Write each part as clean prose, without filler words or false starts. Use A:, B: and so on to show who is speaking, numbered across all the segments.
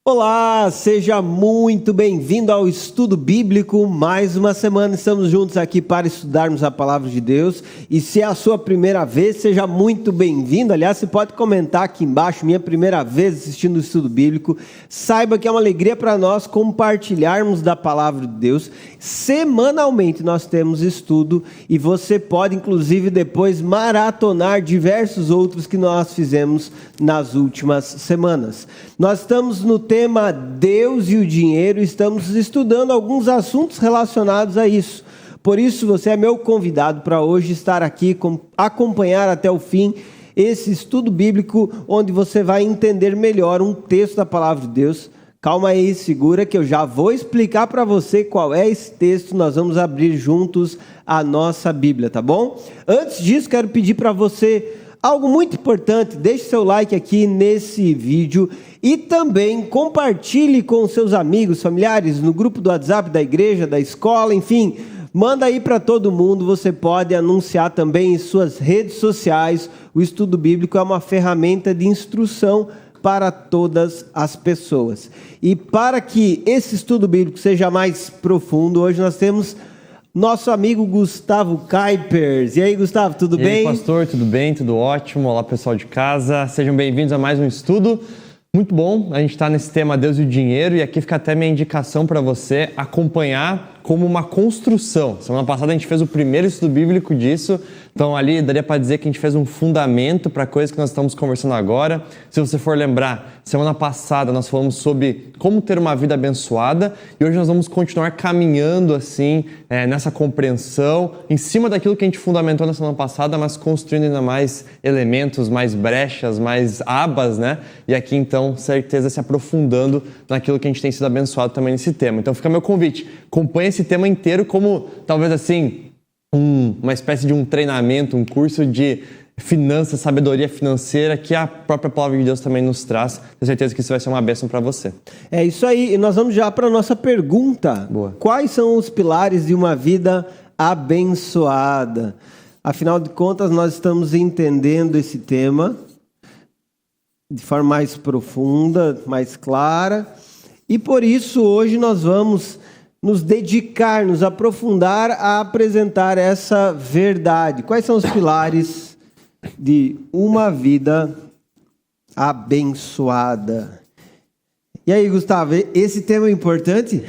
A: Olá, seja muito bem-vindo ao Estudo Bíblico. Mais uma semana estamos juntos aqui para estudarmos a Palavra de Deus. E se é a sua primeira vez, seja muito bem-vindo. Aliás, você pode comentar aqui embaixo, minha primeira vez assistindo o Estudo Bíblico. Saiba que é uma alegria para nós compartilharmos da Palavra de Deus. Semanalmente nós temos estudo e você pode, inclusive, depois maratonar diversos outros que nós fizemos nas últimas semanas. Nós estamos no tema Deus e o dinheiro, estamos estudando alguns assuntos relacionados a isso. Por isso, você é meu convidado para hoje estar aqui, acompanhar até o fim esse estudo bíblico, onde você vai entender melhor um texto da Palavra de Deus. Calma aí, segura que eu já vou explicar para você qual é esse texto. Nós vamos abrir juntos a nossa Bíblia, tá bom? Antes disso, quero pedir para você algo muito importante. Deixe seu like aqui nesse vídeo e também compartilhe com seus amigos, familiares, no grupo do WhatsApp da igreja, da escola, enfim, manda aí para todo mundo. Você pode anunciar também em suas redes sociais. O estudo bíblico é uma ferramenta de instrução para todas as pessoas. E para que esse estudo bíblico seja mais profundo, hoje nós temos nosso amigo Gustavo Kuipers. E aí, Gustavo, tudo bem?
B: E aí, pastor, tudo bem? Tudo ótimo. Olá, pessoal de casa. Sejam bem-vindos a mais um estudo. Muito bom, a gente está nesse tema Deus e o dinheiro, e aqui fica até minha indicação para você acompanhar como uma construção. Semana passada a gente fez o primeiro estudo bíblico disso, então ali daria para dizer que a gente fez um fundamento para a coisa que nós estamos conversando agora. Se você for lembrar, semana passada nós falamos sobre como ter uma vida abençoada, e hoje nós vamos continuar caminhando assim, nessa compreensão, em cima daquilo que a gente fundamentou na semana passada, mas construindo ainda mais elementos, mais brechas, mais abas, né? E aqui então, certeza, se aprofundando naquilo que a gente tem sido abençoado também nesse tema. Então fica meu convite, acompanhe esse tema inteiro como, talvez assim, uma espécie de um treinamento, um curso de finanças, sabedoria financeira, que a própria Palavra de Deus também nos traz. Tenho certeza que isso vai ser uma bênção para você.
A: É isso aí, e nós vamos já para a nossa pergunta.
B: Boa.
A: Quais são os pilares de uma vida abençoada? Afinal de contas, nós estamos entendendo esse tema de forma mais profunda, mais clara, e por isso hoje nós vamos nos dedicar, nos aprofundar a apresentar essa verdade. Quais são os pilares de uma vida abençoada? E aí, Gustavo, esse tema é importante?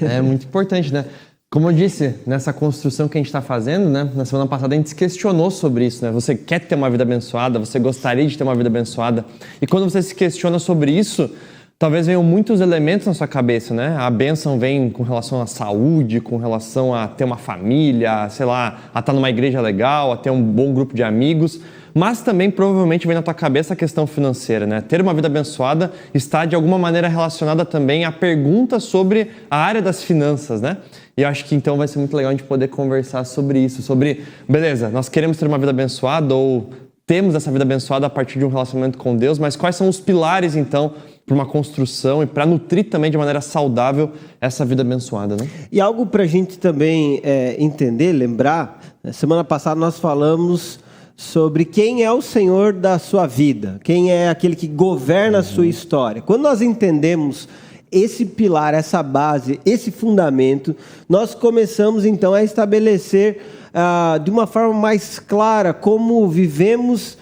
B: É muito importante, né? Como eu disse, nessa construção que a gente está fazendo, né? Na semana passada a gente se questionou sobre isso, né? Você quer ter uma vida abençoada? Você gostaria de ter uma vida abençoada? E quando você se questiona sobre isso, talvez venham muitos elementos na sua cabeça, né? A bênção vem com relação à saúde, com relação a ter uma família, sei lá, a estar numa igreja legal, a ter um bom grupo de amigos. Mas também provavelmente vem na tua cabeça a questão financeira, né? Ter uma vida abençoada está de alguma maneira relacionada também à pergunta sobre a área das finanças, né? E eu acho que então vai ser muito legal a gente poder conversar sobre isso, sobre, beleza, nós queremos ter uma vida abençoada ou temos essa vida abençoada a partir de um relacionamento com Deus, mas quais são os pilares então para uma construção e para nutrir também de maneira saudável essa vida abençoada, né?
A: E algo para a gente também entender, lembrar, semana passada nós falamos sobre quem é o Senhor da sua vida, quem é aquele que governa a sua história. Quando nós entendemos esse pilar, essa base, esse fundamento, nós começamos então a estabelecer de uma forma mais clara como vivemos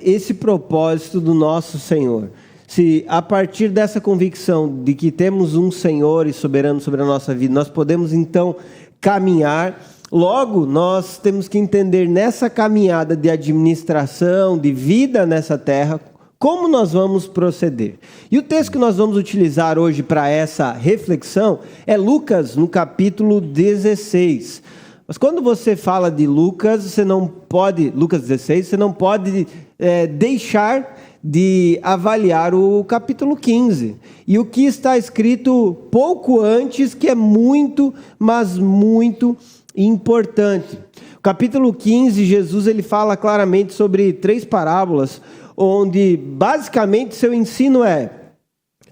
A: esse propósito do nosso Senhor. Se a partir dessa convicção de que temos um Senhor e soberano sobre a nossa vida, nós podemos então caminhar. Logo, nós temos que entender nessa caminhada de administração, de vida nessa terra, como nós vamos proceder. E o texto que nós vamos utilizar hoje para essa reflexão é Lucas, no capítulo 16. Mas quando você fala de Lucas, Lucas 16, você não pode deixar de avaliar o capítulo 15. E o que está escrito pouco antes, que é muito, mas muito importante. O capítulo 15, Jesus ele fala claramente sobre 3 parábolas, onde basicamente seu ensino é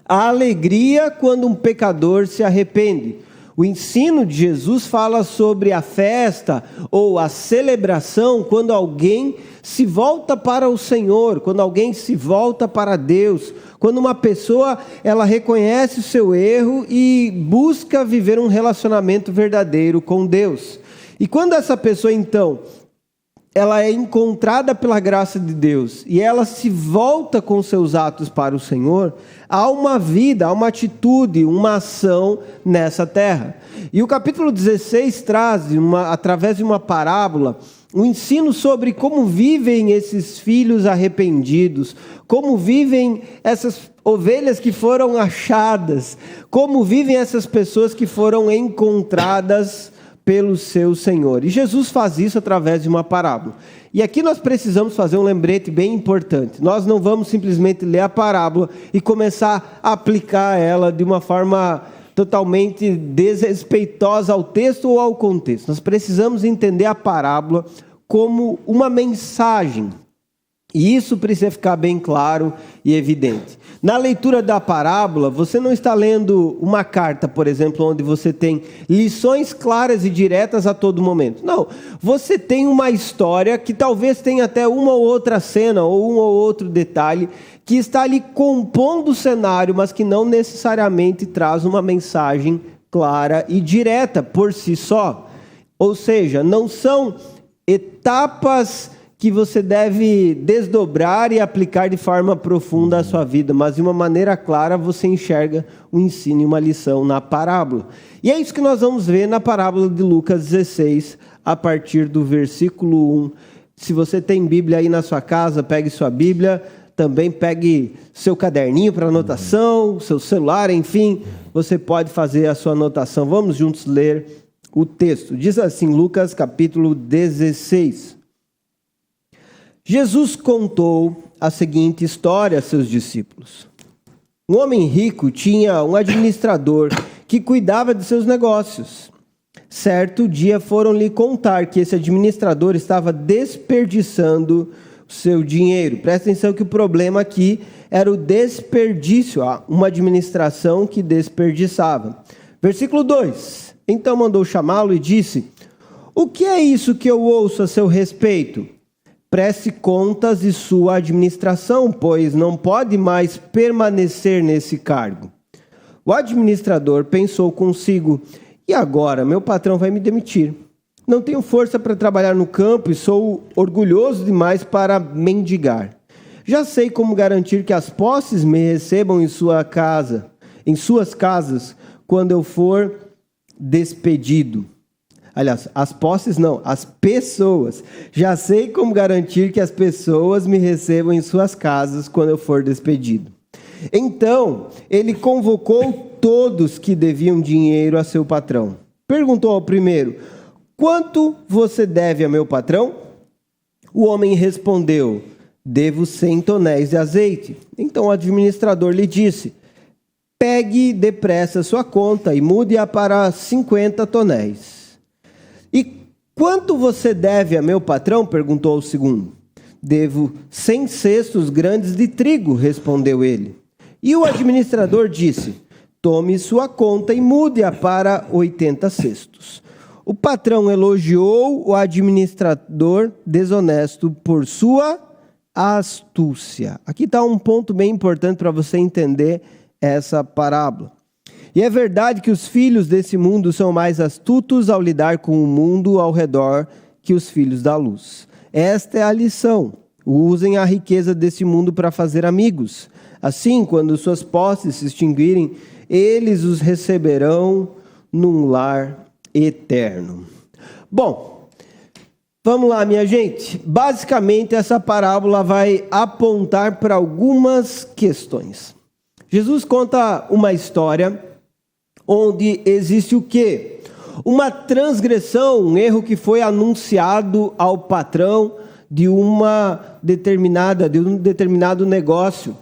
A: a alegria quando um pecador se arrepende, O ensino de Jesus fala sobre a festa ou a celebração quando alguém se volta para o Senhor, quando alguém se volta para Deus, quando uma pessoa ela reconhece o seu erro e busca viver um relacionamento verdadeiro com Deus. E quando essa pessoa então ela é encontrada pela graça de Deus e ela se volta com seus atos para o Senhor, há uma vida, há uma atitude, uma ação nessa terra. E o capítulo 16 traz, através de uma parábola, um ensino sobre como vivem esses filhos arrependidos, como vivem essas ovelhas que foram achadas, como vivem essas pessoas que foram encontradas pelo seu Senhor. E Jesus faz isso através de uma parábola. E aqui nós precisamos fazer um lembrete bem importante. Nós não vamos simplesmente ler a parábola e começar a aplicar ela de uma forma totalmente desrespeitosa ao texto ou ao contexto. Nós precisamos entender a parábola como uma mensagem. E isso precisa ficar bem claro e evidente. Na leitura da parábola, você não está lendo uma carta, por exemplo, onde você tem lições claras e diretas a todo momento. Não, você tem uma história que talvez tenha até uma ou outra cena ou um ou outro detalhe que está ali compondo o cenário, mas que não necessariamente traz uma mensagem clara e direta por si só. Ou seja, não são etapas que você deve desdobrar e aplicar de forma profunda à sua vida, mas de uma maneira clara você enxerga um ensino e uma lição na parábola. E é isso que nós vamos ver na parábola de Lucas 16, a partir do versículo 1. Se você tem Bíblia aí na sua casa, pegue sua Bíblia, também pegue seu caderninho para anotação, seu celular, enfim, você pode fazer a sua anotação. Vamos juntos ler o texto. Diz assim, Lucas capítulo 16. Jesus contou a seguinte história a seus discípulos. Um homem rico tinha um administrador que cuidava de seus negócios. Certo dia foram lhe contar que esse administrador estava desperdiçando o seu dinheiro. Presta atenção que o problema aqui era o desperdício, uma administração que desperdiçava. Versículo 2. Então mandou chamá-lo e disse: "O que é isso que eu ouço a seu respeito? Preste contas de sua administração, pois não pode mais permanecer nesse cargo." O administrador pensou consigo: "E agora, meu patrão vai me demitir. Não tenho força para trabalhar no campo e sou orgulhoso demais para mendigar. Já sei como garantir que as posses me recebam em suas casas, quando eu for despedido." Aliás, as posses não, as pessoas. Já sei como garantir que as pessoas me recebam em suas casas quando eu for despedido. Então, ele convocou todos que deviam dinheiro a seu patrão. Perguntou ao primeiro: "Quanto você deve a meu patrão?" O homem respondeu: "Devo 100 tonéis de azeite." Então o administrador lhe disse: "Pegue depressa sua conta e mude-a para 50 tonéis. "E quanto você deve a meu patrão?" perguntou o segundo. "Devo 100 cestos grandes de trigo", respondeu ele. E o administrador disse: "Tome sua conta e mude-a para 80 cestos." O patrão elogiou o administrador desonesto por sua astúcia. Aqui está um ponto bem importante para você entender essa parábola. E é verdade que os filhos desse mundo são mais astutos ao lidar com o mundo ao redor que os filhos da luz. Esta é a lição. Usem a riqueza desse mundo para fazer amigos. Assim, quando suas posses se extinguirem, eles os receberão num lar eterno. Bom, vamos lá, minha gente. Basicamente, essa parábola vai apontar para algumas questões. Jesus conta uma história onde existe o quê? Uma transgressão, um erro que foi anunciado ao patrão de um determinado negócio.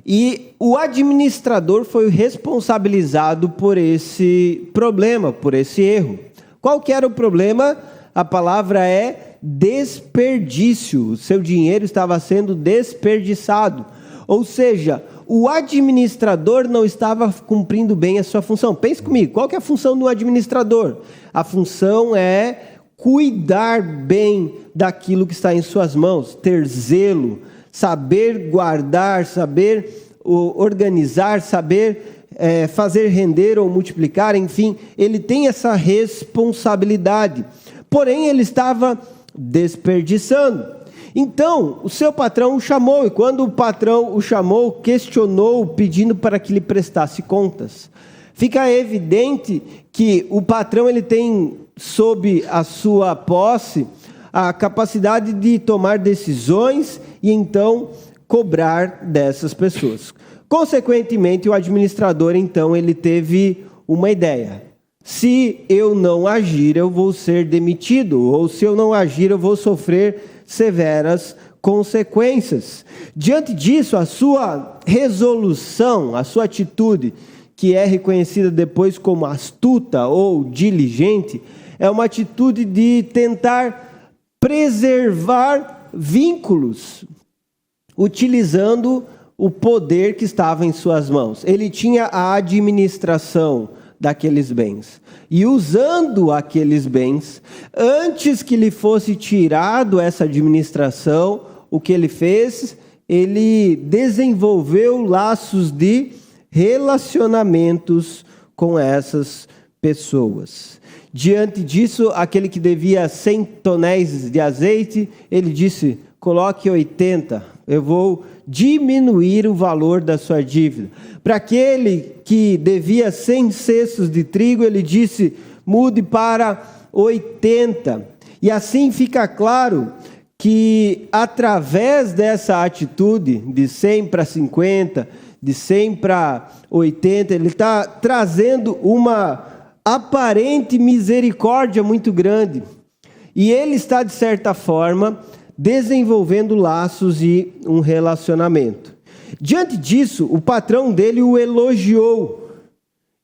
A: E o administrador foi responsabilizado por esse problema, por esse erro. Qual que era o problema? A palavra é desperdício. O seu dinheiro estava sendo desperdiçado. Ou seja, o administrador não estava cumprindo bem a sua função. Pense comigo, qual que é a função do administrador? A função é cuidar bem daquilo que está em suas mãos, ter zelo, saber guardar, saber organizar, saber fazer render ou multiplicar, enfim, ele tem essa responsabilidade. Porém, ele estava desperdiçando. Então, o seu patrão o chamou, e quando o patrão o chamou, questionou, pedindo para que lhe prestasse contas. Fica evidente que o patrão ele tem sob a sua posse a capacidade de tomar decisões e então cobrar dessas pessoas. Consequentemente, o administrador então ele teve uma ideia. Se eu não agir, eu vou ser demitido, ou se eu não agir, eu vou sofrer severas consequências. Diante disso, a sua resolução, a sua atitude, que é reconhecida depois como astuta ou diligente, é uma atitude de tentar preservar vínculos, utilizando o poder que estava em suas mãos. Ele tinha a administração daqueles bens. E usando aqueles bens, antes que lhe fosse tirado essa administração, o que ele fez? Ele desenvolveu laços de relacionamentos com essas pessoas. Diante disso, aquele que devia 100 tonéis de azeite, ele disse, coloque 80, eu vou diminuir o valor da sua dívida. Para aquele que devia 100 cestos de trigo, ele disse, mude para 80. E assim fica claro que através dessa atitude de 100 para 50, de 100 para 80, ele está trazendo uma aparente misericórdia muito grande. E ele está, de certa forma, desenvolvendo laços e um relacionamento. Diante disso, o patrão dele o elogiou.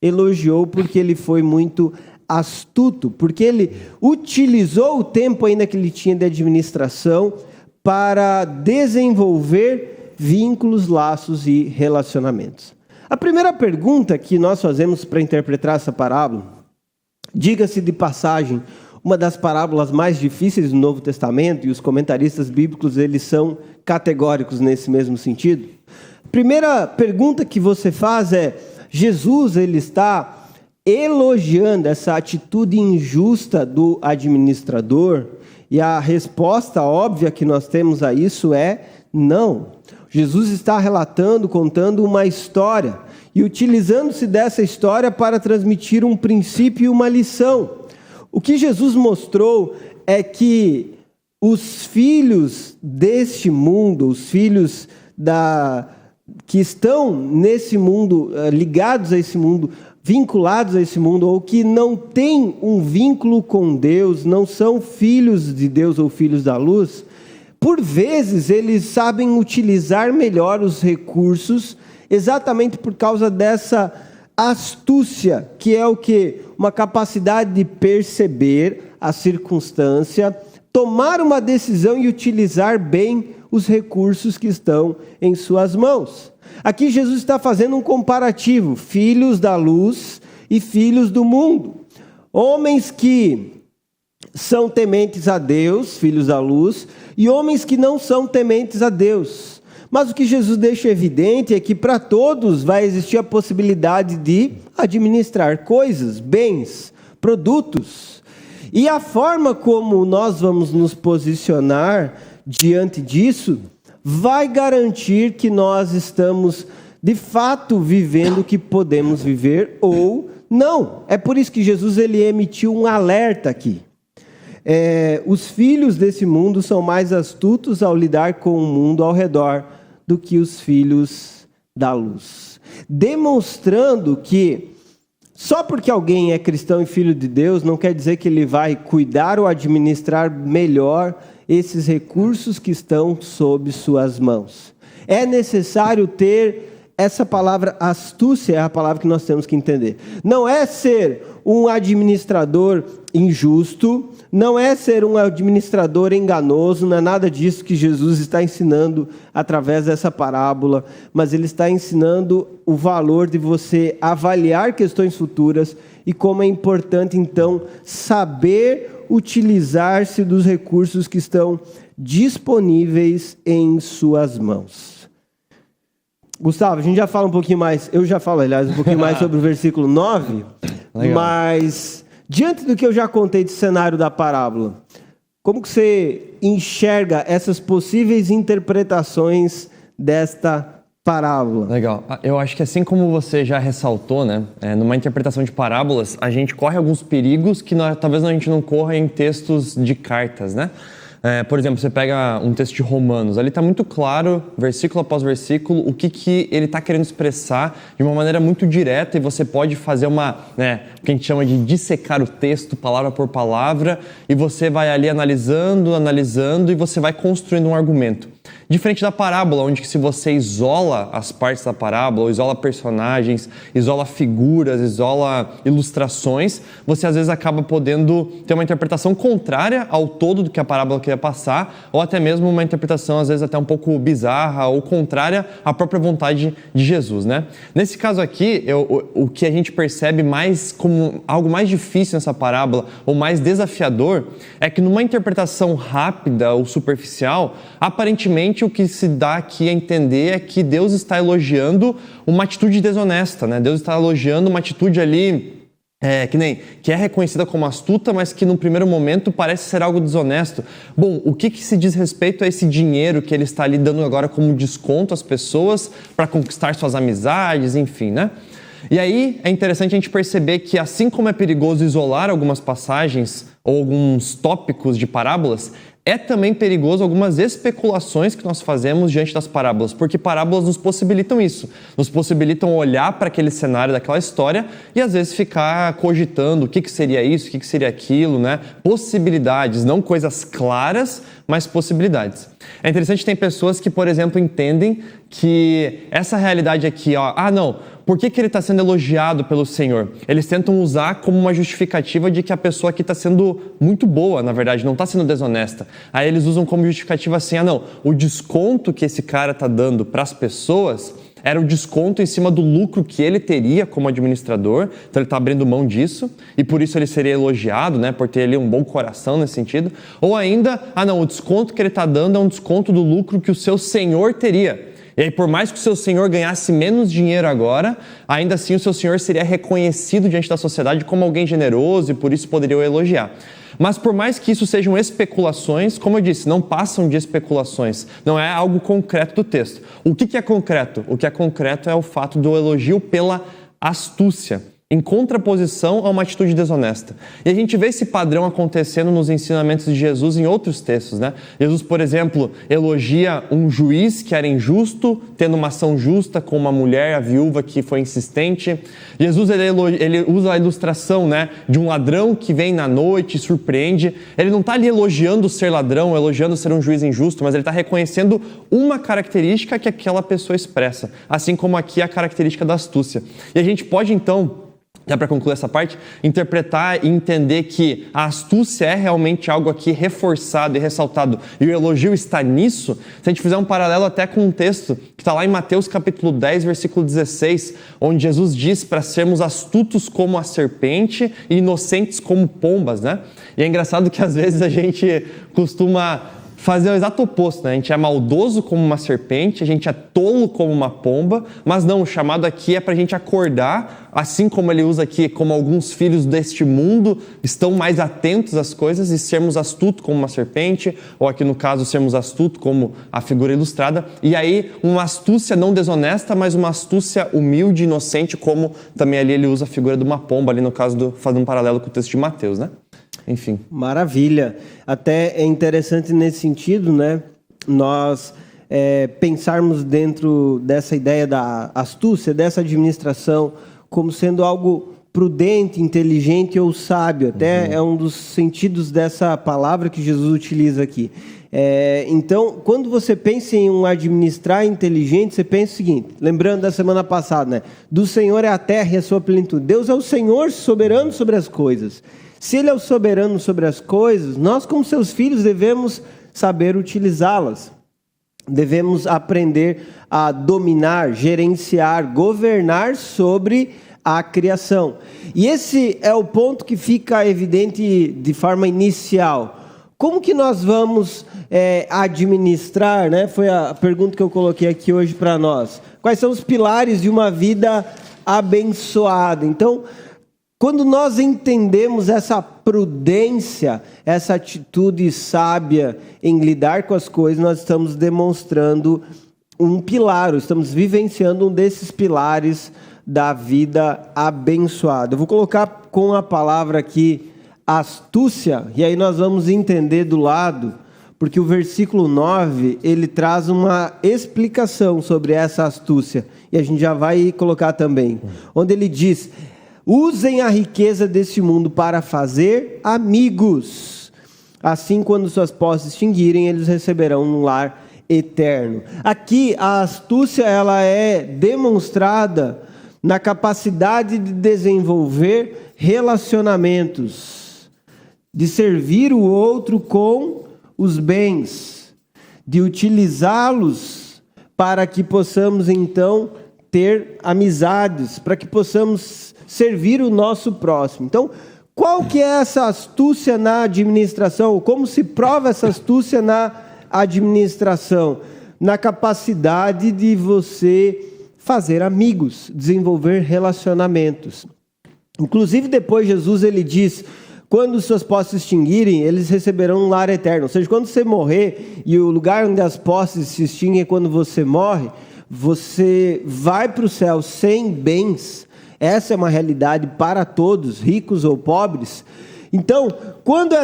A: Elogiou porque ele foi muito astuto, porque ele utilizou o tempo ainda que ele tinha de administração para desenvolver vínculos, laços e relacionamentos. A primeira pergunta que nós fazemos para interpretar essa parábola, diga-se de passagem, uma das parábolas mais difíceis do Novo Testamento, e os comentaristas bíblicos eles são categóricos nesse mesmo sentido. A primeira pergunta que você faz é, Jesus ele está elogiando essa atitude injusta do administrador? E a resposta óbvia que nós temos a isso é não. Jesus está relatando, contando uma história e utilizando-se dessa história para transmitir um princípio e uma lição. O que Jesus mostrou é que os filhos deste mundo, os filhos que estão nesse mundo, ligados a esse mundo, vinculados a esse mundo, ou que não têm um vínculo com Deus, não são filhos de Deus ou filhos da luz, por vezes eles sabem utilizar melhor os recursos, exatamente por causa dessa astúcia, que é o quê? Uma capacidade de perceber a circunstância, tomar uma decisão e utilizar bem os recursos que estão em suas mãos. Aqui Jesus está fazendo um comparativo, filhos da luz e filhos do mundo. Homens que são tementes a Deus, filhos da luz, e homens que não são tementes a Deus. Mas o que Jesus deixa evidente é que para todos vai existir a possibilidade de administrar coisas, bens, produtos. E a forma como nós vamos nos posicionar diante disso vai garantir que nós estamos de fato vivendo o que podemos viver ou não. É por isso que Jesus ele emitiu um alerta aqui. Os filhos desse mundo são mais astutos ao lidar com o mundo ao redor do que os filhos da luz. Demonstrando que só porque alguém é cristão e filho de Deus, não quer dizer que ele vai cuidar ou administrar melhor esses recursos que estão sob suas mãos. É necessário ter essa palavra astúcia é a palavra que nós temos que entender. Não é ser um administrador injusto, não é ser um administrador enganoso, não é nada disso que Jesus está ensinando através dessa parábola, mas ele está ensinando o valor de você avaliar questões futuras e como é importante, então, saber utilizar-se dos recursos que estão disponíveis em suas mãos. Gustavo, a gente já fala um pouquinho mais, eu já falo, aliás, um pouquinho mais sobre o versículo 9, legal. Mas diante do que eu já contei de cenário da parábola, como que você enxerga essas possíveis interpretações desta parábola?
B: Legal. Eu acho que assim como você já ressaltou, né, numa interpretação de parábolas, a gente corre alguns perigos que talvez a gente não corra em textos de cartas, né? Por exemplo, você pega um texto de Romanos, ali está muito claro, versículo após versículo, o que ele está querendo expressar de uma maneira muito direta, e você pode fazer o que a gente chama de dissecar o texto, palavra por palavra, e você vai ali analisando, e você vai construindo um argumento. Diferente da parábola, onde se você isola as partes da parábola, ou isola personagens, isola figuras, isola ilustrações, você às vezes acaba podendo ter uma interpretação contrária ao todo do que a parábola queria passar, ou até mesmo uma interpretação às vezes até um pouco bizarra ou contrária à própria vontade de Jesus, né? Nesse caso aqui, o que a gente percebe mais como algo mais difícil nessa parábola, ou mais desafiador, é que numa interpretação rápida ou superficial, aparentemente o que se dá aqui a entender é que Deus está elogiando uma atitude desonesta, né? Deus está elogiando uma atitude ali que é reconhecida como astuta, mas que no primeiro momento parece ser algo desonesto. Bom, o que se diz respeito a esse dinheiro que ele está ali dando agora como desconto às pessoas para conquistar suas amizades, enfim, né? E aí é interessante a gente perceber que assim como é perigoso isolar algumas passagens ou alguns tópicos de parábolas, é também perigoso algumas especulações que nós fazemos diante das parábolas, porque parábolas nos possibilitam isso, nos possibilitam olhar para aquele cenário daquela história e às vezes ficar cogitando o que seria isso, o que seria aquilo, né? Possibilidades, não coisas claras, mas possibilidades. É interessante, tem pessoas que, por exemplo, entendem que essa realidade aqui, por que ele está sendo elogiado pelo Senhor? Eles tentam usar como uma justificativa de que a pessoa aqui está sendo muito boa, na verdade, não está sendo desonesta. Aí eles usam como justificativa assim, o desconto que esse cara está dando para as pessoas era o desconto em cima do lucro que ele teria como administrador, então ele está abrindo mão disso, e por isso ele seria elogiado, né, por ter ali um bom coração nesse sentido. Ou ainda, o desconto que ele está dando é um desconto do lucro que o seu senhor teria. E aí, por mais que o seu senhor ganhasse menos dinheiro agora, ainda assim o seu senhor seria reconhecido diante da sociedade como alguém generoso e por isso poderia o elogiar. Mas por mais que isso sejam especulações, como eu disse, não passam de especulações, não é algo concreto do texto. O que é concreto? O que é concreto é o fato do elogio pela astúcia, em contraposição a uma atitude desonesta. E a gente vê esse padrão acontecendo nos ensinamentos de Jesus em outros textos, né? Jesus, por exemplo, elogia um juiz que era injusto, tendo uma ação justa com uma mulher, a viúva, que foi insistente. Jesus, ele usa a ilustração, né, de um ladrão que vem na noite e surpreende. Ele não está ali elogiando ser ladrão, elogiando ser um juiz injusto, mas ele está reconhecendo uma característica que aquela pessoa expressa, assim como aqui a característica da astúcia. E a gente pode, então, já para concluir essa parte, interpretar e entender que a astúcia é realmente algo aqui reforçado e ressaltado, e o elogio está nisso, se a gente fizer um paralelo até com um texto que está lá em Mateus capítulo 10, versículo 16, onde Jesus diz para sermos astutos como a serpente e inocentes como pombas, né? E é engraçado que às vezes a gente costuma fazer o exato oposto, né? A gente é maldoso como uma serpente, a gente é tolo como uma pomba, mas não, o chamado aqui é para a gente acordar, assim como ele usa aqui, como alguns filhos deste mundo estão mais atentos às coisas, e sermos astutos como uma serpente, ou aqui no caso sermos astutos como a figura ilustrada, e aí uma astúcia não desonesta, mas uma astúcia humilde, inocente, como também ali ele usa a figura de uma pomba, ali no caso, fazendo um paralelo com o texto de Mateus, né? Enfim.
A: Maravilha. Até é interessante nesse sentido, né? Nós pensarmos dentro dessa ideia da astúcia, dessa administração, como sendo algo prudente, inteligente ou sábio. Até é um dos sentidos dessa palavra que Jesus utiliza aqui. Então, quando você pensa em um administrar inteligente, você pensa o seguinte, lembrando da semana passada, né? Do Senhor é a terra e a sua plenitude. Deus é o Senhor soberano sobre as coisas. Se Ele é o soberano sobre as coisas, nós como seus filhos devemos saber utilizá-las. Devemos aprender a dominar, gerenciar, governar sobre a criação. E esse é o ponto que fica evidente de forma inicial. Como que nós vamos administrar, né? Foi a pergunta que eu coloquei aqui hoje para nós. Quais são os pilares de uma vida abençoada? Então, quando nós entendemos essa prudência, essa atitude sábia em lidar com as coisas, nós estamos demonstrando um pilar, estamos vivenciando um desses pilares da vida abençoada. Eu vou colocar com a palavra aqui astúcia, e aí nós vamos entender do lado, porque o versículo 9, ele traz uma explicação sobre essa astúcia, e a gente já vai colocar também, onde ele diz: usem a riqueza desse mundo para fazer amigos. Assim, quando suas posses extinguirem, eles receberão um lar eterno. Aqui, a astúcia ela é demonstrada na capacidade de desenvolver relacionamentos, de servir o outro com os bens, de utilizá-los para que possamos, então, ter amizades, para que possamos servir o nosso próximo. Então, qual que é essa astúcia na administração? Como se prova essa astúcia na administração? Na capacidade de você fazer amigos, desenvolver relacionamentos. Inclusive, depois Jesus ele diz: quando suas posses se extinguirem, eles receberão um lar eterno. Ou seja, quando você morrer, e o lugar onde as posses se extinguem é quando você morre, você vai para o céu sem bens. Essa é uma realidade para todos, ricos ou pobres. Então, quando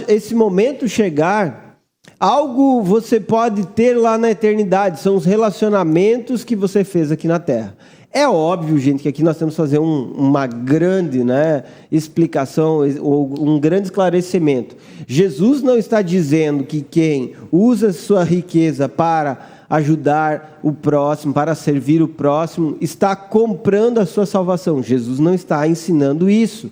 A: esse momento chegar, algo você pode ter lá na eternidade, são os relacionamentos que você fez aqui na terra. É óbvio, gente, que aqui nós temos que fazer uma grande explicação, ou um grande esclarecimento. Jesus não está dizendo que quem usa sua riqueza para ajudar o próximo, para servir o próximo, está comprando a sua salvação. Jesus não está ensinando isso.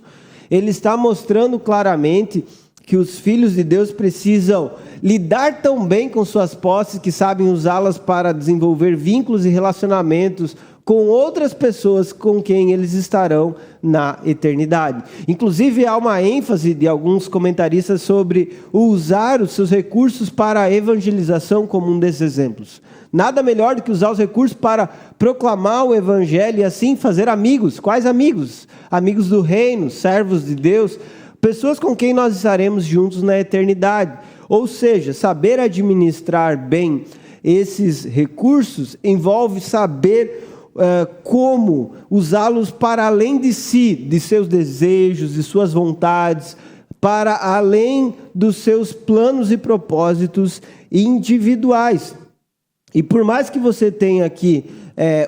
A: Ele está mostrando claramente que os filhos de Deus precisam lidar tão bem com suas posses que sabem usá-las para desenvolver vínculos e relacionamentos com outras pessoas com quem eles estarão na eternidade. Inclusive, há uma ênfase de alguns comentaristas sobre usar os seus recursos para a evangelização como um desses exemplos. Nada melhor do que usar os recursos para proclamar o evangelho e assim fazer amigos. Quais amigos? Amigos do reino, servos de Deus, pessoas com quem nós estaremos juntos na eternidade. Ou seja, saber administrar bem esses recursos envolve saber como usá-los para além de si, de seus desejos, de suas vontades, para além dos seus planos e propósitos individuais. E por mais que você tenha aqui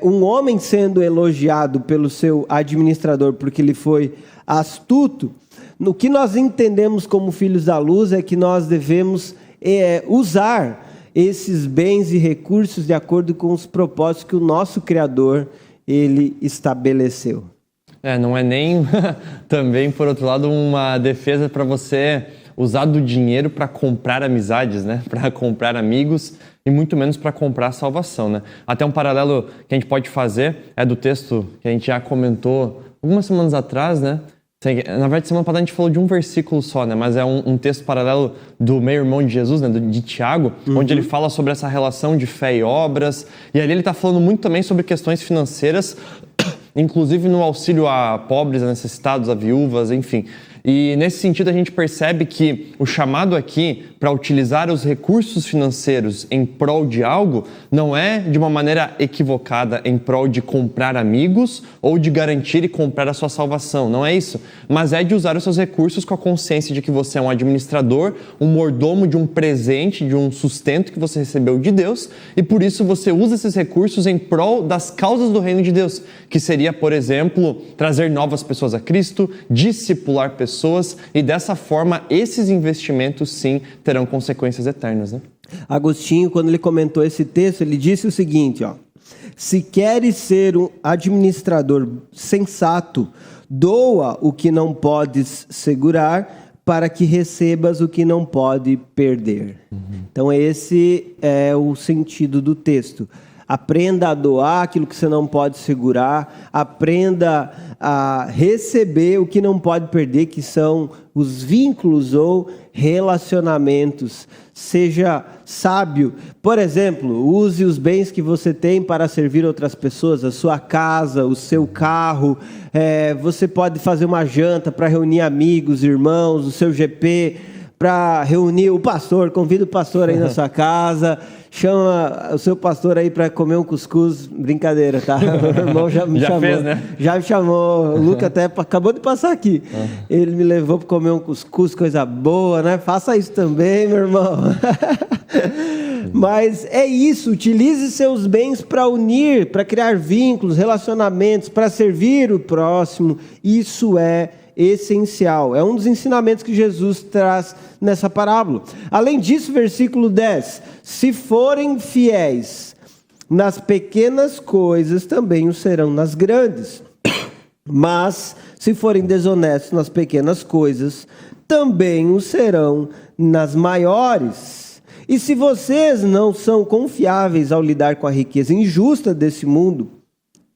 A: um homem sendo elogiado pelo seu administrador porque ele foi astuto, no que nós entendemos como filhos da luz é que nós devemos usar esses bens e recursos de acordo com os propósitos que o nosso Criador, ele estabeleceu.
B: Não é nem, também, por outro lado, uma defesa para você usar do dinheiro para comprar amizades, né? Para comprar amigos e muito menos para comprar salvação, né? Até um paralelo que a gente pode fazer é do texto que a gente já comentou algumas semanas atrás, né? Na verdade, semana passada a gente falou de um versículo só, né? Mas é um texto paralelo do meio-irmão de Jesus, né? De Tiago, onde ele fala sobre essa relação de fé e obras. E ali ele está falando muito também sobre questões financeiras, inclusive no auxílio a pobres, a necessitados, a viúvas, enfim. E nesse sentido a gente percebe que o chamado aqui para utilizar os recursos financeiros em prol de algo não é de uma maneira equivocada em prol de comprar amigos ou de garantir e comprar a sua salvação, não é isso. Mas é de usar os seus recursos com a consciência de que você é um administrador, um mordomo de um presente, de um sustento que você recebeu de Deus e por isso você usa esses recursos em prol das causas do reino de Deus, que seria, por exemplo, trazer novas pessoas a Cristo, discipular pessoas e dessa forma esses investimentos sim terão consequências eternas, né?
A: Agostinho, quando ele comentou esse texto, ele disse o seguinte, ó: se queres ser um administrador sensato, doa o que não podes segurar, para que recebas o que não pode perder. Então esse é o sentido do texto. Aprenda a doar aquilo que você não pode segurar, aprenda a receber o que não pode perder, que são os vínculos ou relacionamentos. Seja sábio. Por exemplo, use os bens que você tem para servir outras pessoas, a sua casa, o seu carro. Você pode fazer uma janta para reunir amigos, irmãos, o seu GP, para reunir o pastor. Convida o pastor aí na sua casa. Chama o seu pastor aí para comer um cuscuz. Brincadeira, tá? O irmão já me chamou.
B: Fez, né?
A: Já me chamou. O Luca até acabou de passar aqui. Ele me levou para comer um cuscuz, coisa boa, né? Faça isso também, meu irmão. Mas é isso. Utilize seus bens para unir, para criar vínculos, relacionamentos, para servir o próximo. Isso é essencial. É um dos ensinamentos que Jesus traz nessa parábola. Além disso, versículo 10: se forem fiéis nas pequenas coisas, também o serão nas grandes. Mas, se forem desonestos nas pequenas coisas, também o serão nas maiores. E se vocês não são confiáveis ao lidar com a riqueza injusta desse mundo,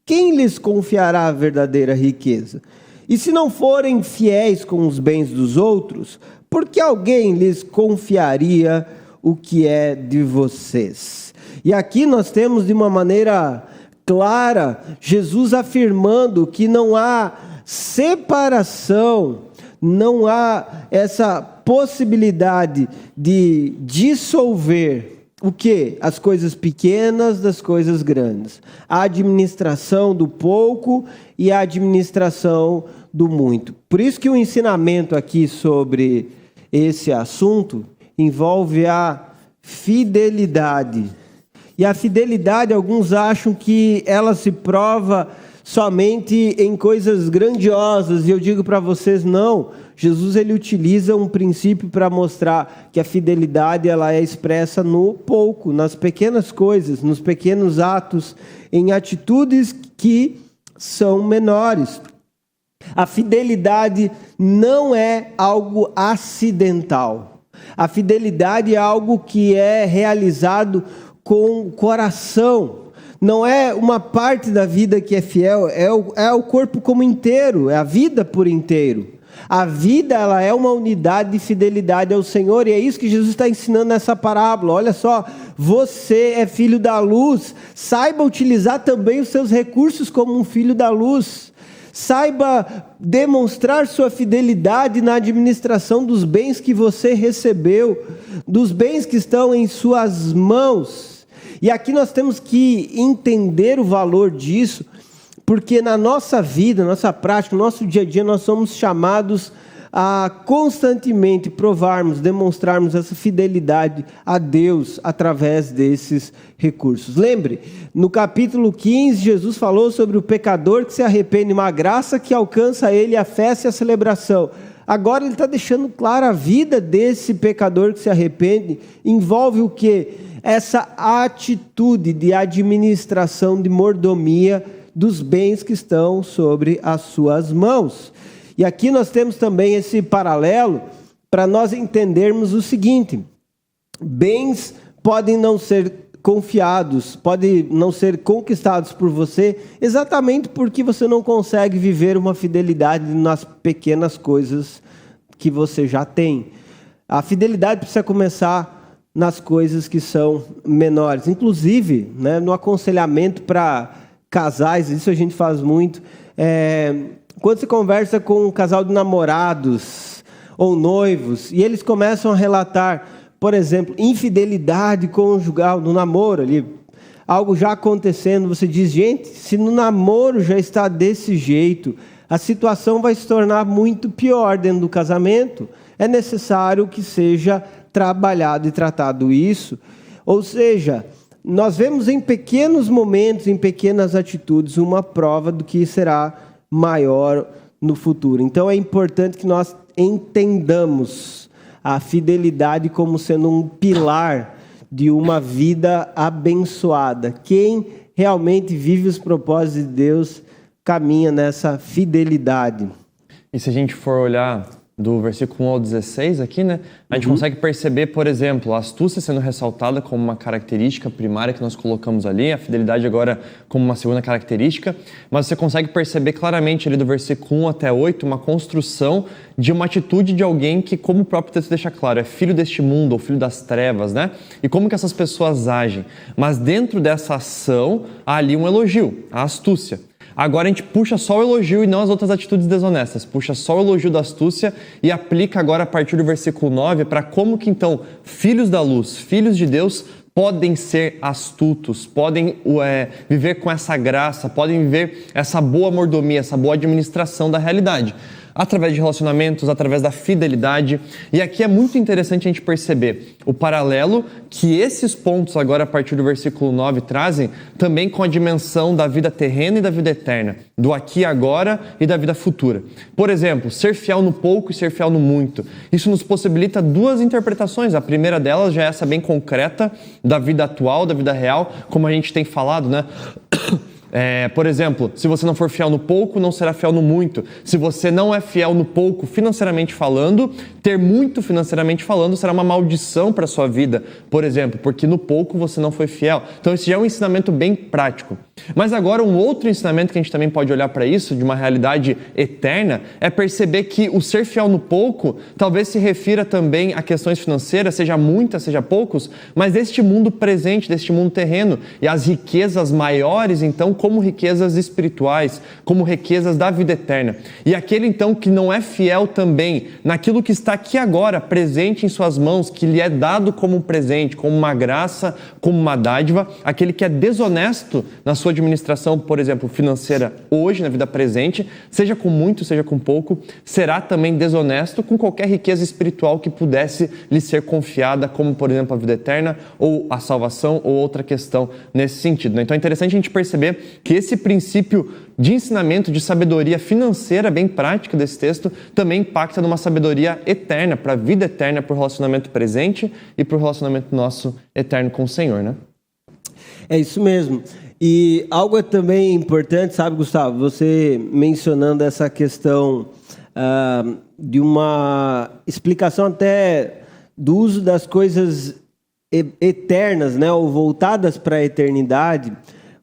A: quem lhes confiará a verdadeira riqueza? E se não forem fiéis com os bens dos outros, por que alguém lhes confiaria o que é de vocês? E aqui nós temos de uma maneira clara, Jesus afirmando que não há separação, não há essa possibilidade de dissolver o quê? As coisas pequenas das coisas grandes. A administração do pouco e a administração do muito. Por isso que o ensinamento aqui sobre esse assunto envolve a fidelidade. E a fidelidade, alguns acham que ela se prova somente em coisas grandiosas. E eu digo para vocês, não. Jesus ele utiliza um princípio para mostrar que a fidelidade ela é expressa no pouco, nas pequenas coisas, nos pequenos atos, em atitudes que são menores. A fidelidade não é algo acidental. A fidelidade é algo que é realizado com o coração. Não é uma parte da vida que é fiel, é o corpo como inteiro, é a vida por inteiro. A vida ela é uma unidade de fidelidade ao Senhor, e é isso que Jesus está ensinando nessa parábola. Olha só, você é filho da luz, saiba utilizar também os seus recursos como um filho da luz. Saiba demonstrar sua fidelidade na administração dos bens que você recebeu, dos bens que estão em suas mãos. E aqui nós temos que entender o valor disso, porque na nossa vida, na nossa prática, no nosso dia a dia, nós somos chamados a constantemente provarmos, demonstrarmos essa fidelidade a Deus através desses recursos. Lembre, no capítulo 15, Jesus falou sobre o pecador que se arrepende, uma graça que alcança ele, a festa e a celebração. Agora ele está deixando claro a vida desse pecador que se arrepende, envolve o quê? Essa atitude de administração, de mordomia dos bens que estão sobre as suas mãos. E aqui nós temos também esse paralelo para nós entendermos o seguinte: bens podem não ser confiados, podem não ser conquistados por você, exatamente porque você não consegue viver uma fidelidade nas pequenas coisas que você já tem. A fidelidade precisa começar nas coisas que são menores. Inclusive, né, no aconselhamento para casais, isso a gente faz muito. Quando você conversa com um casal de namorados ou noivos, e eles começam a relatar, por exemplo, infidelidade conjugal no namoro ali, algo já acontecendo, você diz, gente, se no namoro já está desse jeito, a situação vai se tornar muito pior dentro do casamento. É necessário que seja trabalhado e tratado isso. Ou seja, nós vemos em pequenos momentos, em pequenas atitudes, uma prova do que será maior no futuro. Então é importante que nós entendamos a fidelidade como sendo um pilar de uma vida abençoada. Quem realmente vive os propósitos de Deus caminha nessa fidelidade.
B: E se a gente for olhar do versículo 1 ao 16 aqui, né? A gente consegue perceber, por exemplo, a astúcia sendo ressaltada como uma característica primária que nós colocamos ali, a fidelidade agora como uma segunda característica, mas você consegue perceber claramente ali do versículo 1 até 8 uma construção de uma atitude de alguém que, como o próprio texto deixa claro, é filho deste mundo ou filho das trevas, né? E como que essas pessoas agem. Mas dentro dessa ação há ali um elogio, a astúcia. Agora a gente puxa só o elogio e não as outras atitudes desonestas. Puxa só o elogio da astúcia e aplica agora a partir do versículo 9 para como que então filhos da luz, filhos de Deus, podem ser astutos, podem viver com essa graça, podem viver essa boa mordomia, essa boa administração da realidade. Através de relacionamentos, através da fidelidade. E aqui é muito interessante a gente perceber o paralelo que esses pontos agora a partir do versículo 9 trazem também com a dimensão da vida terrena e da vida eterna, do aqui e agora e da vida futura. Por exemplo, ser fiel no pouco e ser fiel no muito. Isso nos possibilita duas interpretações. A primeira delas já é essa bem concreta da vida atual, da vida real, como a gente tem falado, né? Por exemplo, se você não for fiel no pouco, não será fiel no muito. Se você não é fiel no pouco, financeiramente falando, ter muito financeiramente falando será uma maldição para a sua vida, por exemplo, porque no pouco você não foi fiel. Então esse já é um ensinamento bem prático. Mas agora um outro ensinamento que a gente também pode olhar para isso, de uma realidade eterna, é perceber que o ser fiel no pouco talvez se refira também a questões financeiras, seja muitas, seja poucos, mas deste mundo presente, deste mundo terreno, e as riquezas maiores, então, como riquezas espirituais, como riquezas da vida eterna. E aquele, então, que não é fiel também naquilo que está aqui agora, presente em suas mãos, que lhe é dado como um presente, como uma graça, como uma dádiva, aquele que é desonesto na sua administração, por exemplo, financeira hoje, na vida presente, seja com muito, seja com pouco, será também desonesto com qualquer riqueza espiritual que pudesse lhe ser confiada, como, por exemplo, a vida eterna, ou a salvação, ou outra questão nesse sentido, né? Então é interessante a gente perceber que esse princípio de ensinamento, de sabedoria financeira bem prática desse texto, também impacta numa sabedoria eterna, para a vida eterna, para o relacionamento presente e para o relacionamento nosso eterno com o Senhor, né?
A: É isso mesmo. E algo também importante, sabe, Gustavo, você mencionando essa questão de uma explicação até do uso das coisas eternas, né, ou voltadas para a eternidade.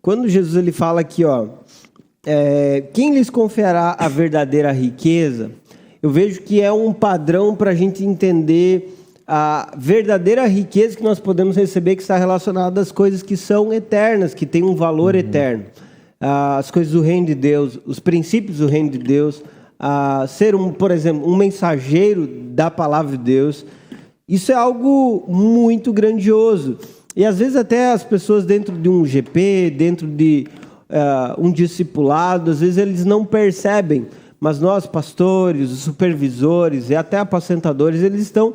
A: Quando Jesus ele fala aqui, quem lhes confiará a verdadeira riqueza? Eu vejo que é um padrão para a gente entender a verdadeira riqueza que nós podemos receber, que está relacionada às coisas que são eternas, que têm um valor eterno. As coisas do reino de Deus, os princípios do reino de Deus, ser, por exemplo, um mensageiro da palavra de Deus. Isso é algo muito grandioso. E às vezes até as pessoas dentro de um GP, dentro de um discipulado, às vezes eles não percebem, mas nós, pastores, os supervisores e até apacentadores, eles estão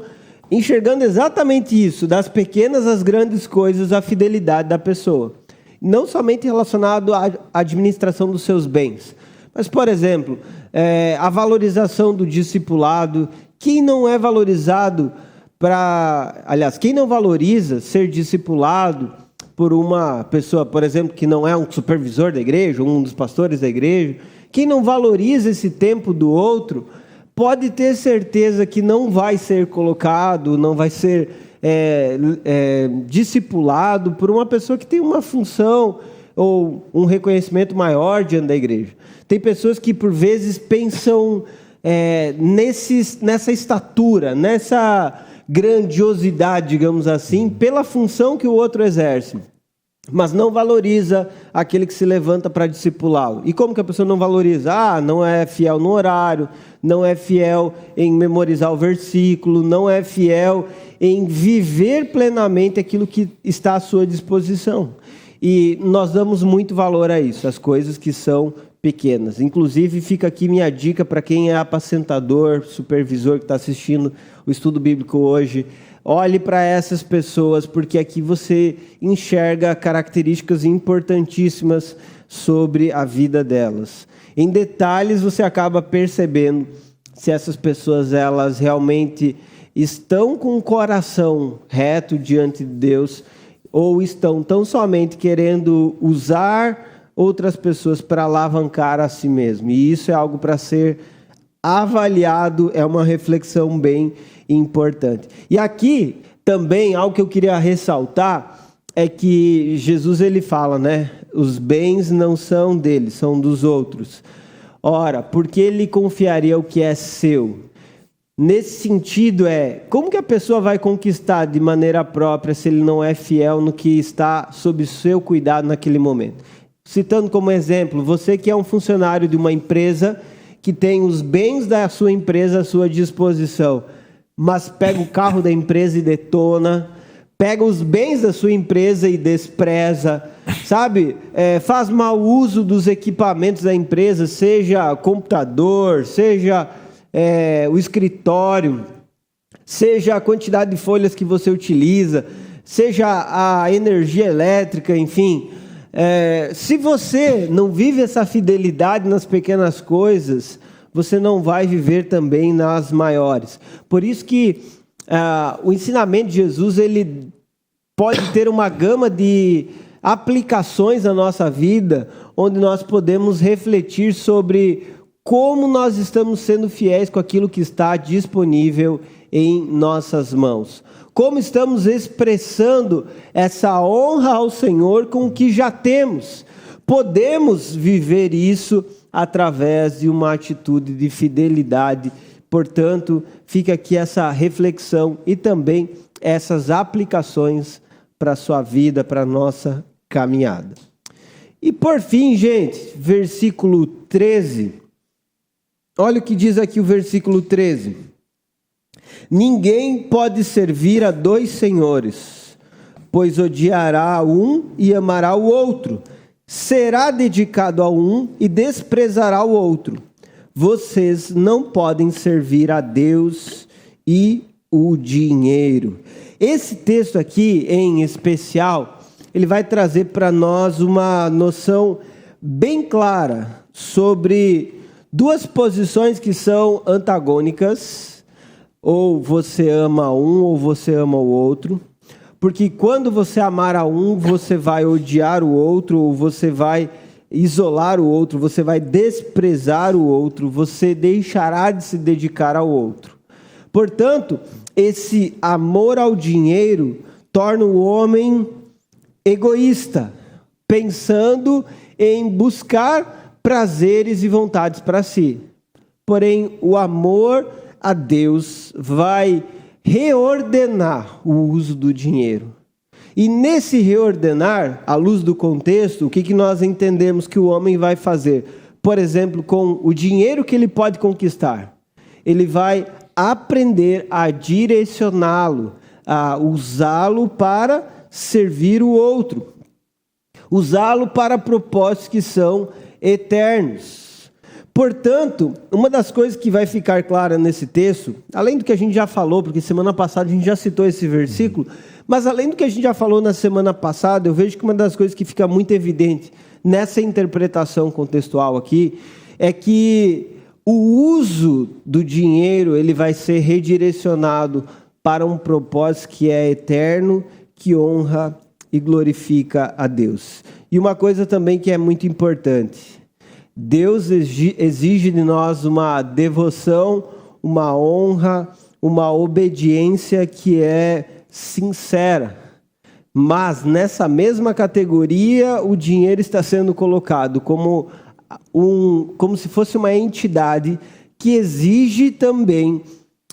A: enxergando exatamente isso, das pequenas às grandes coisas, a fidelidade da pessoa. Não somente relacionado à administração dos seus bens, mas, por exemplo, a valorização do discipulado. Quem não é valorizado quem não valoriza ser discipulado por uma pessoa, por exemplo, que não é um supervisor da igreja, ou um dos pastores da igreja, quem não valoriza esse tempo do outro, pode ter certeza que não vai ser colocado, não vai ser discipulado por uma pessoa que tem uma função ou um reconhecimento maior diante da igreja. Tem pessoas que por vezes pensam nessa estatura, nessa grandiosidade, digamos assim, pela função que o outro exerce, mas não valoriza aquele que se levanta para discipulá-lo. E como que a pessoa não valoriza? Não é fiel no horário, não é fiel em memorizar o versículo, não é fiel em viver plenamente aquilo que está à sua disposição. E nós damos muito valor a isso, as coisas que são pequenas. Inclusive, fica aqui minha dica para quem é apacentador, supervisor que está assistindo o estudo bíblico hoje. Olhe para essas pessoas, porque aqui você enxerga características importantíssimas sobre a vida delas. Em detalhes, você acaba percebendo se essas pessoas elas realmente estão com o coração reto diante de Deus ou estão tão somente querendo usar outras pessoas para alavancar a si mesmo. E isso é algo para ser avaliado, é uma reflexão bem importante. E aqui também algo que eu queria ressaltar é que Jesus ele fala, né? Os bens não são dele, são dos outros. Ora, por que ele confiaria o que é seu? Nesse sentido como que a pessoa vai conquistar de maneira própria se ele não é fiel no que está sob seu cuidado naquele momento? Citando como exemplo, você que é um funcionário de uma empresa que tem os bens da sua empresa à sua disposição, mas pega o carro da empresa e detona, pega os bens da sua empresa e despreza, sabe? Faz mau uso dos equipamentos da empresa, seja computador, seja o escritório, seja a quantidade de folhas que você utiliza, seja a energia elétrica, enfim. Se você não vive essa fidelidade nas pequenas coisas, você não vai viver também nas maiores. Por isso que o ensinamento de Jesus ele pode ter uma gama de aplicações na nossa vida, onde nós podemos refletir sobre como nós estamos sendo fiéis com aquilo que está disponível em nossas mãos. Como estamos expressando essa honra ao Senhor com o que já temos. Podemos viver isso através de uma atitude de fidelidade. Portanto, fica aqui essa reflexão e também essas aplicações para a sua vida, para a nossa caminhada. E por fim, gente, versículo 13. Olha o que diz aqui o versículo 13. Ninguém pode servir a dois senhores, pois odiará um e amará o outro. Será dedicado a um e desprezará o outro. Vocês não podem servir a Deus e o dinheiro. Esse texto aqui, em especial, ele vai trazer para nós uma noção bem clara sobre duas posições que são antagônicas. Ou você ama um ou você ama o outro. Porque quando você amar a um, você vai odiar o outro, ou você vai isolar o outro, você vai desprezar o outro, você deixará de se dedicar ao outro. Portanto, esse amor ao dinheiro torna o homem egoísta, pensando em buscar prazeres e vontades para si. Porém, o amor a Deus vai reordenar o uso do dinheiro. E nesse reordenar, à luz do contexto, o que nós entendemos que o homem vai fazer? Por exemplo, com o dinheiro que ele pode conquistar, ele vai aprender a direcioná-lo, a usá-lo para servir o outro, usá-lo para propósitos que são eternos. Portanto, uma das coisas que vai ficar clara nesse texto, além do que a gente já falou, porque semana passada a gente já citou esse versículo, mas além do que a gente já falou na semana passada, eu vejo que uma das coisas que fica muito evidente nessa interpretação contextual aqui, é que o uso do dinheiro ele vai ser redirecionado para um propósito que é eterno, que honra e glorifica a Deus. E uma coisa também que é muito importante, Deus exige de nós uma devoção, uma honra, uma obediência que é sincera. Mas nessa mesma categoria, o dinheiro está sendo colocado como se fosse uma entidade que exige também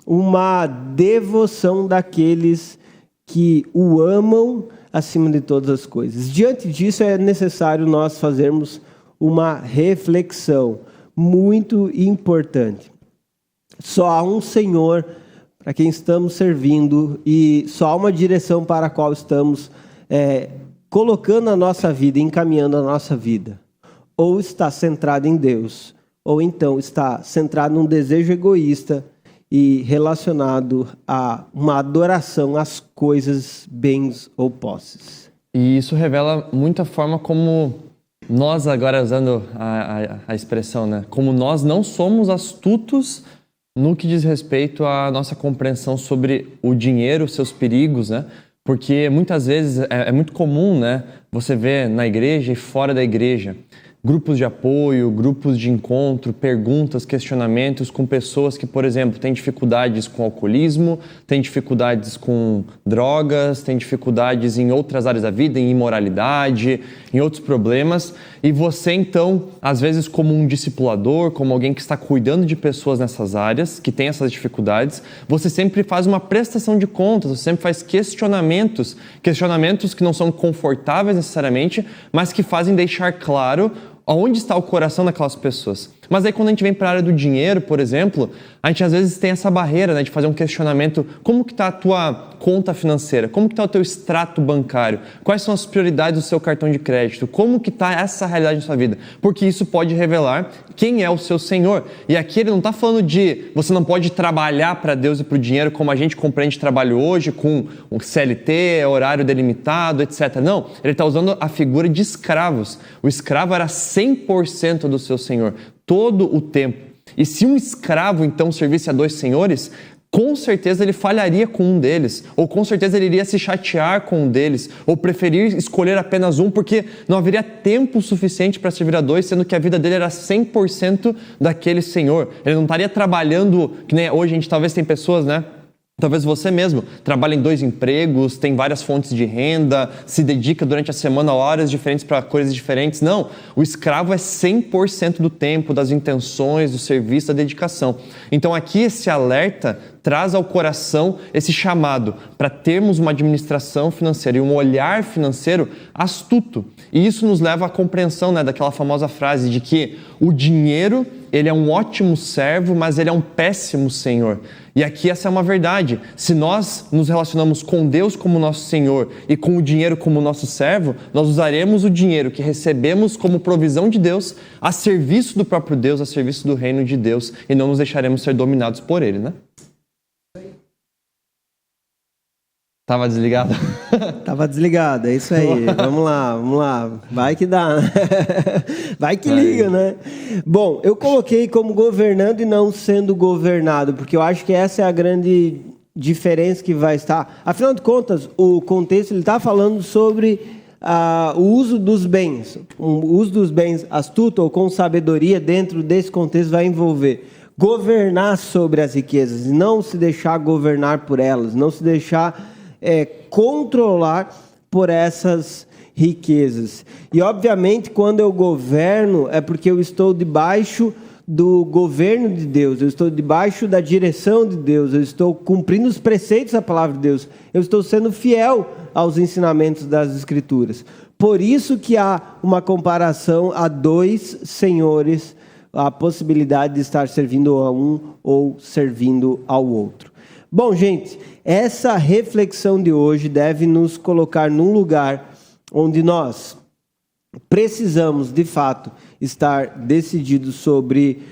A: uma devoção daqueles que o amam acima de todas as coisas. Diante disso, é necessário nós fazermos uma reflexão muito importante. Só há um Senhor para quem estamos servindo e só há uma direção para a qual estamos colocando a nossa vida, encaminhando a nossa vida. Ou está centrado em Deus, ou então está centrado num desejo egoísta e relacionado a uma adoração às coisas, bens ou posses.
B: E isso revela muito a forma como nós, agora usando a expressão, né? Como nós não somos astutos no que diz respeito à nossa compreensão sobre o dinheiro, seus perigos, né? Porque muitas vezes é muito comum, né, você ver na igreja e fora da igreja grupos de apoio, grupos de encontro, perguntas, questionamentos com pessoas que, por exemplo, têm dificuldades com alcoolismo, têm dificuldades com drogas, têm dificuldades em outras áreas da vida, em imoralidade, em outros problemas. E você, então, às vezes como um discipulador, como alguém que está cuidando de pessoas nessas áreas, que tem essas dificuldades, você sempre faz uma prestação de contas, você sempre faz questionamentos que não são confortáveis necessariamente, mas que fazem deixar claro onde está o coração daquelas pessoas. Mas aí quando a gente vem para a área do dinheiro, por exemplo, a gente às vezes tem essa barreira, né, de fazer um questionamento: como que está a tua conta financeira? Como que está o teu extrato bancário? Quais são as prioridades do seu cartão de crédito? Como que está essa realidade na sua vida? Porque isso pode revelar quem é o seu Senhor. E aqui ele não está falando de você não pode trabalhar para Deus e para o dinheiro como a gente compreende trabalho hoje, com um CLT, horário delimitado, etc. Não, ele está usando a figura de escravos. O escravo era 100% do seu Senhor, todo o tempo. E se um escravo, então, servisse a dois senhores, com certeza ele falharia com um deles, ou com certeza ele iria se chatear com um deles, ou preferir escolher apenas um, porque não haveria tempo suficiente para servir a dois, sendo que a vida dele era 100% daquele senhor. Ele não estaria trabalhando, que nem hoje a gente talvez tem pessoas, né? Talvez você mesmo trabalhe em 2 empregos, tem várias fontes de renda, se dedica durante a semana a horas diferentes para coisas diferentes. Não, o escravo é 100% do tempo, das intenções, do serviço, da dedicação. Então aqui esse alerta traz ao coração esse chamado para termos uma administração financeira e um olhar financeiro astuto. E isso nos leva à compreensão, né, daquela famosa frase de que o dinheiro, ele é um ótimo servo, mas ele é um péssimo senhor. E aqui essa é uma verdade. Se nós nos relacionamos com Deus como nosso Senhor e com o dinheiro como nosso servo, nós usaremos o dinheiro que recebemos como provisão de Deus a serviço do próprio Deus, a serviço do reino de Deus, e não nos deixaremos ser dominados por ele, né? Tava desligado?
A: Tava desligado, é isso aí. Vamos lá. Vai que dá, né? Vai que liga, né? Bom, eu coloquei como governando e não sendo governado, porque eu acho que essa é a grande diferença que vai estar. Afinal de contas, o contexto ele está falando sobre o uso dos bens. O uso dos bens astuto ou com sabedoria dentro desse contexto vai envolver governar sobre as riquezas, e não se deixar governar por elas, não se deixar controlar por essas riquezas. E obviamente quando eu governo é porque eu estou debaixo do governo de Deus, eu estou debaixo da direção de Deus, eu estou cumprindo os preceitos da palavra de Deus, eu estou sendo fiel aos ensinamentos das Escrituras. Por isso que há uma comparação a 2 senhores, a possibilidade de estar servindo a um ou servindo ao outro. Bom, gente, essa reflexão de hoje deve nos colocar num lugar onde nós precisamos, de fato, estar decididos sobre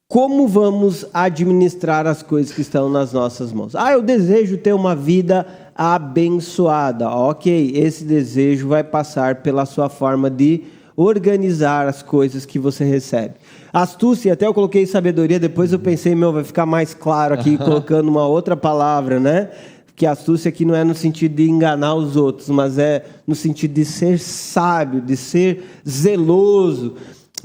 A: como vamos administrar as coisas que estão nas nossas mãos. Eu desejo ter uma vida abençoada. Ok, esse desejo vai passar pela sua forma de organizar as coisas que você recebe. Astúcia, até eu coloquei sabedoria, depois eu pensei, vai ficar mais claro aqui, colocando uma outra palavra, né? Que astúcia aqui não é no sentido de enganar os outros, mas é no sentido de ser sábio, de ser zeloso,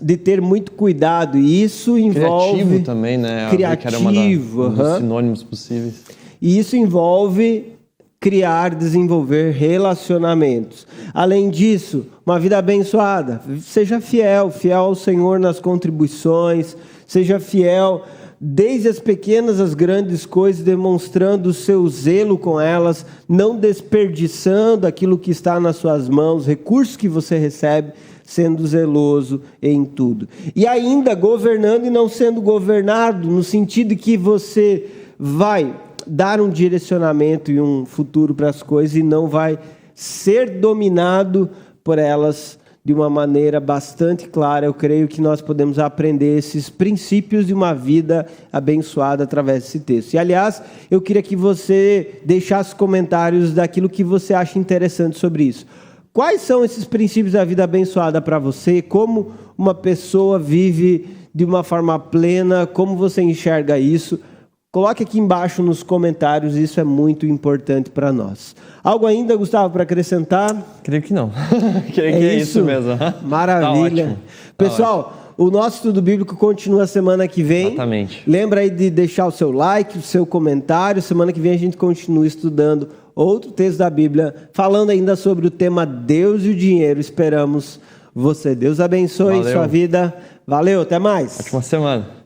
A: de ter muito cuidado. E isso envolve...
B: Criativo também, né?
A: Criativo.
B: Um dos sinônimos possíveis.
A: E isso envolve criar, desenvolver relacionamentos. Além disso, uma vida abençoada. Seja fiel ao Senhor nas contribuições, seja fiel desde as pequenas às grandes coisas, demonstrando o seu zelo com elas, não desperdiçando aquilo que está nas suas mãos, recursos que você recebe, sendo zeloso em tudo. E ainda governando e não sendo governado, no sentido de que você vai dar um direcionamento e um futuro para as coisas e não vai ser dominado por elas de uma maneira bastante clara. Eu creio que nós podemos aprender esses princípios de uma vida abençoada através desse texto. E, aliás, eu queria que você deixasse comentários daquilo que você acha interessante sobre isso. Quais são esses princípios da vida abençoada para você? Como uma pessoa vive de uma forma plena? Como você enxerga isso? Coloque aqui embaixo nos comentários, isso é muito importante para nós. Algo ainda, Gustavo, para acrescentar?
B: Creio que não. Creio que é isso mesmo.
A: Maravilha.
B: Tá ótimo.
A: Pessoal, o nosso estudo bíblico continua semana que vem.
B: Exatamente.
A: Lembra aí de deixar o seu like, o seu comentário. Semana que vem a gente continua estudando outro texto da Bíblia, falando ainda sobre o tema Deus e o dinheiro. Esperamos você. Deus abençoe sua vida. Valeu, até mais.
B: Ótima semana.